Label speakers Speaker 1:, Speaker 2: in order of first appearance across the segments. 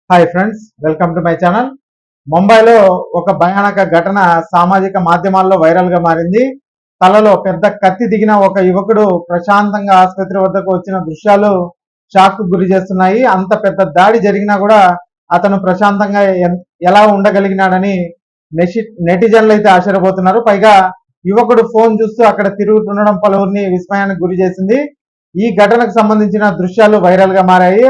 Speaker 1: Hi friends, welcome to my channel. ముంబైలో ఒక భయానక ఘటన సామాజిక మాధ్యమాల్లో వైరల్ గా మారింది. తలలో పెద్ద కత్తి దిగిన ఒక యువకుడు ప్రశాంతంగా ఆసుపత్రి వద్దకు వచ్చిన దృశ్యాలు షాక్ కు గురి చేస్తున్నాయి. అంత పెద్ద దాడి జరిగినా కూడా అతను ప్రశాంతంగా ఎలా ఉండగలిగినాడని నెటిజన్లు అయితే ఆశ్చర్యపోతున్నారు. పైగా యువకుడు ఫోన్ చూస్తూ అక్కడ తిరుగుతుండడం పలువురిని విస్మయానికి గురి చేసింది. ఈ ఘటనకు సంబంధించిన దృశ్యాలు వైరల్ గా మారాయి.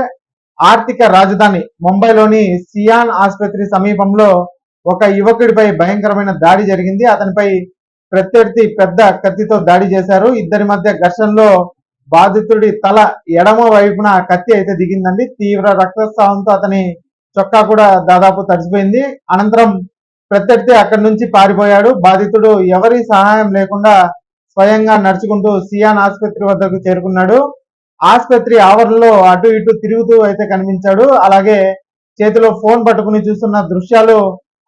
Speaker 1: ఆర్థిక రాజధాని ముంబైలోని సియాన్ ఆసుపత్రి సమీపంలో ఒక యువకుడిపై భయంకరమైన దాడి జరిగింది. అతనిపై ప్రత్యర్థి పెద్ద కత్తితో దాడి చేశారు. ఇద్దరి మధ్య ఘర్షణలో బాధితుడి తల ఎడమ వైపున కత్తి అయితే దిగిందండి. తీవ్ర రక్తస్రావంతో అతని చొక్కా కూడా దాదాపు తడిసిపోయింది. అనంతరం ప్రత్యర్థి అక్కడి నుంచి పారిపోయాడు. బాధితుడు ఎవరి సహాయం లేకుండా స్వయంగా నడుచుకుంటూ సియాన్ ఆసుపత్రి వద్దకు చేరుకున్నాడు. ఆసుపత్రి ఆవరణలో అటు ఇటు తిరుగుతూ అయితే కనిపించాడు. అలాగే చేతిలో ఫోన్ పట్టుకుని చూస్తున్న దృశ్యాలు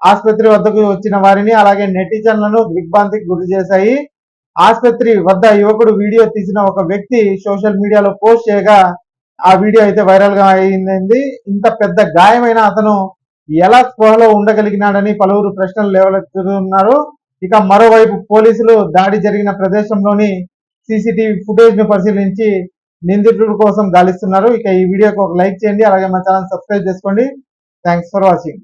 Speaker 1: ఆసుపత్రి వద్దకు వచ్చిన వారిని అలాగే నెటిజన్లను దిగ్భ్రాంతికి గురి చేశాయి. ఆసుపత్రి వద్ద యువకుడు వీడియో తీసిన ఒక వ్యక్తి సోషల్ మీడియాలో పోస్ట్ చేయగా ఆ వీడియో అయితే వైరల్ గా అయింది. ఇంత పెద్ద గాయమైన అతను ఎలా స్పృహలో ఉండగలిగినాడని పలువురు ప్రశ్నలు లేవనెత్తుతున్నారు. ఇక మరోవైపు పోలీసులు దాడి జరిగిన ప్రదేశంలోని సీసీటీవీ ఫుటేజ్ ను పరిశీలించి నిందితుడి కోసం గాలిస్తున్నారు. ఇక ఈ వీడియోకి ఒక లైక్ చేయండి, అలాగే మా ఛానల్ సబ్స్క్రైబ్ చేసుకోండి. Thanks for watching.